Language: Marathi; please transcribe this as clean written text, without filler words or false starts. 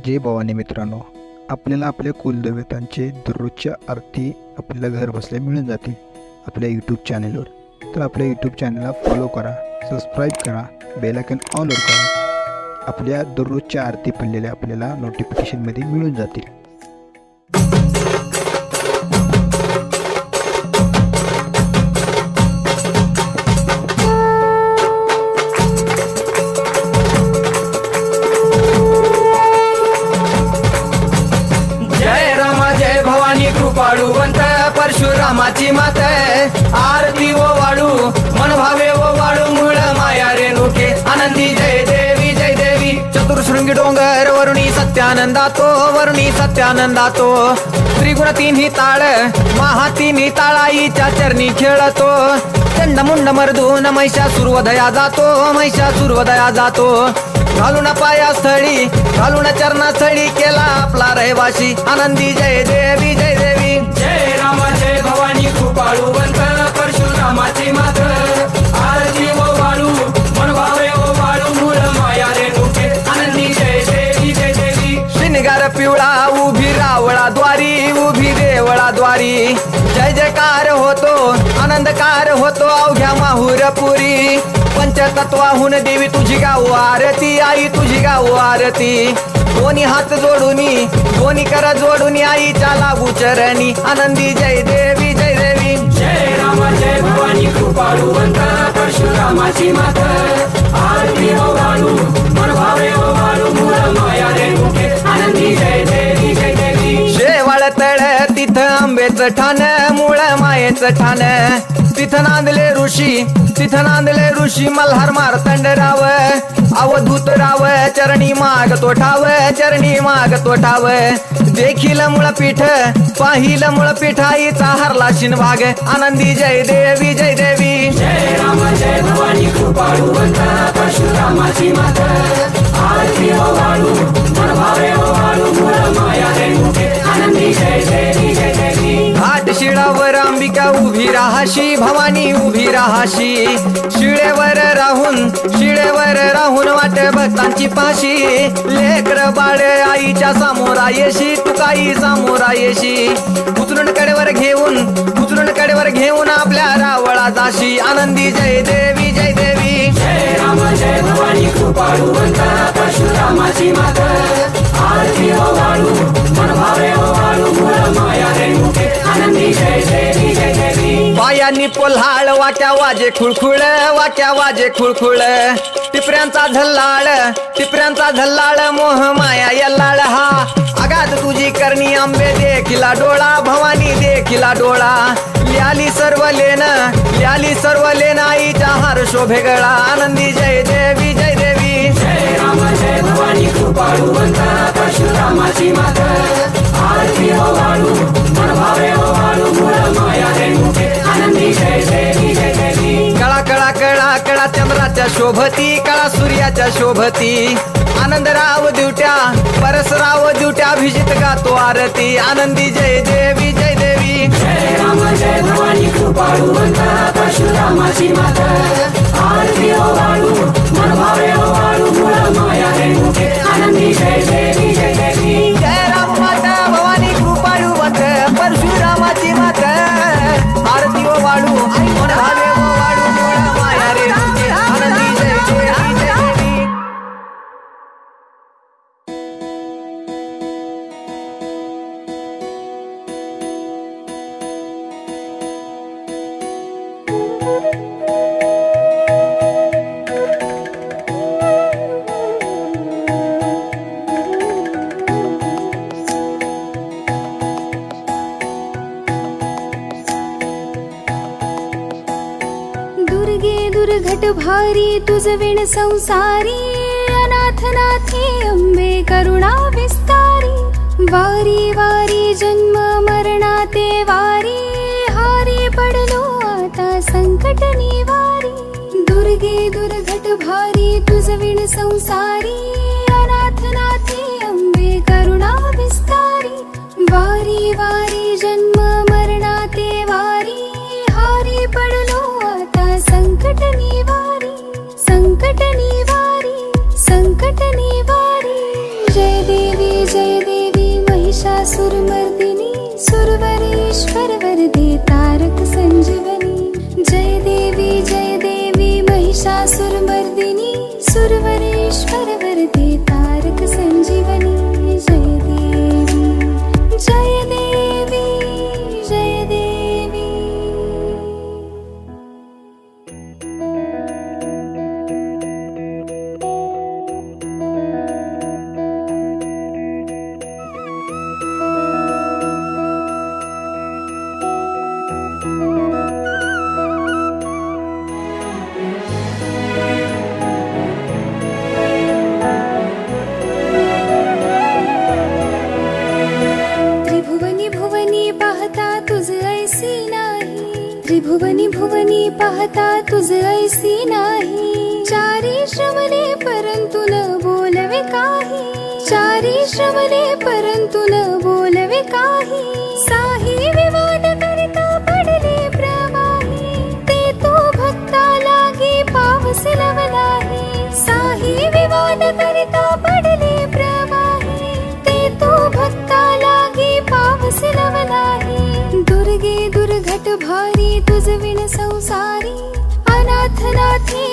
जय भवानी मित्रांनो, आपल्याला आपल्या कुलदेवतांचे दररोजच्या आरती आपल्याला घर बसल्या मिळून जातील आपल्या यूट्यूब चॅनलवर. तर आपल्या यूट्यूब चॅनलला फॉलो करा, सबस्क्राईब करा, बेल आयकॉन ऑलवर करा. आपल्या दररोजच्या आरती पडलेल्या आपल्याला नोटिफिकेशनमध्ये मिळून जातील. कृपाळुवंत परशुरामाची मात आरती ओ वाळू मन भावे ओ वाळू मूळ माया रेणुके आनंदी जय देवी जय देवी. चतुर्शृंगी डोंगर वरुणी सत्यानंदातो त्रिगुण तिन्ही ताळ महा तिन्ही ताळाईच्या चरणी खेळतो. चंडमुंड मर्दून महिषासुरवधया जातो घालून पायास्थळी घालून चरणास्थळी केला आपला रहिवाशी आनंदी जय देवी जय देवी. जय राम जय भवानी कृपाळुवंत परशुरामाची मात आरती ओ वाळू मन भावे ओ वाळू मूळ माया रेणुके आनंदी जय देवी जय देवी. श्रीनिगार पिवळा उभी रावळा द्वारी जय जयकार होतो आनंदकार होतो अवघ्या माहुरपुरी. पंचतत्वाहून देवी तुझी गाऊ आरती आई तुझी गाऊ आरती. दोन्ही हात जोडूनी दोन्ही कर जोडूनी आईच्या लागू चरणी आनंदी जय देवी जय देवी. जय राम जय भवानी कृपाळुवंत परशुरामाची मात आरती ओ वाळू मन भावे ओ वाळू मूळ माया रेणुके आनंदी जय देवी जय देवी. शेवाळ तळ तिथं आंबेचं ठाण मूळ मायेचं ठाण तिथं नांदले ऋषी मल्हार मार्तंडराव अवधूत राव चरणी माग तो ठाव देखील मूळपीठ पाहिल मूळपीठ आईचा हरला शिनभाग आनंदी जय देवी जय देवी. जय राम जय भवानी कृपाळुवंत परशुरामाची मात आरती ओ वाळू मन भावे ओ वाळू मूळ माया रेणुके आनंदी जय देवी जय देवी. घाट शिळावर अंबिका उभी राहाशी भवानी उभी राहाशी शिळेवर राहून वाट भक्तांची पाशी लेकर बाळ आईच्या समोरा येशी तुकाई समोरा येशी उचलून कडेवर घेऊन आपल्या रावळा जाशी आनंदी जय देवी जय देवी. जय राम जय भवानी कृपाळुवंत परशुरामाची मात आरती ओ वाळू मन भावे ओ वाळू मूळ माया रेणुके आनंदी जय देवी जय देवी. पायांनी पोल्हाळ वाट्या वाजे खुळखुळ टिपऱ्यांचा झल्लाळ मोह माया यल्लाळ हा आगात तुझी करणी आंबे देखिला डोळा भवानी देखिला डोळा. ल्याली सर्व लेन आईच्या हार शोभे गळा आनंदी जय देवी जय देवी. जय राम जय भवानी कृपाळुवंत परशुरामाची मात आरती ओ वाळू मन भावे ओ वाळू मूळ माया रेणुके आनंदी जय देवी जय देवी. कळा चंद्राच्या शोभती कळा सूर्याच्या शोभती आनंदराव दिवट्या परसराव दिवट्या अभिजित गातो आरती आनंदी जय देवी जय देवी. जय राम जय भवानी कृपाळुवंत परशुरामाची मात आरती ओ वाळू मन भावे ओ वाळू मूळ माया रेणुके आनंदी जय देवी जय देवी. जय राम माता भवानी कृपाळुवंत परशुरामाची मात आरती ओ वाळू मन भावे ओ वाळू मूळ माया रेणुके आनंदी जय देवी जय देवी. दुर्घट भारी तुझ विण संसारी अनाथ नाथे अंबे करुणा विस्तारी. वारी वारी जन्म मरणाते वारी हारी पडलो आता संकट निवारी. दुर्गे दुर्घट भारी तुझ विण संसारी अनाथ नाथे अंबे करुणा विस्तारी. वारी वारी जन्म मरणाते वारी हारी पडलो आता संकट निवारी. संकट निवारी जय देवी महिषासुरमर्दिनी सुरवरेश्वर वरदे तारक संजीवनी। जय देवी महिषासुरमर्दिनी सुरवरेश्वर वरदे तारक संजीवनी। जय देवी जय देवी जय देवी। त्रिभुवनी भुवनी पाहता तुझ ऐसी नाही। चारी श्रवणे परंतु न बोलवे काही। चारी श्रवणे परंतु न बोलवे काही। साही विवाद करिता पडले प्रवाही। ते तो भक्ता लागी पावस लवलाही। साही विवाद करिता पडले प्रवाही। ते तो भक्ता लागी पावस लवलाही। दुर्गे दुर्घट भारी तुझ विण संसारी। अनाथ नाथे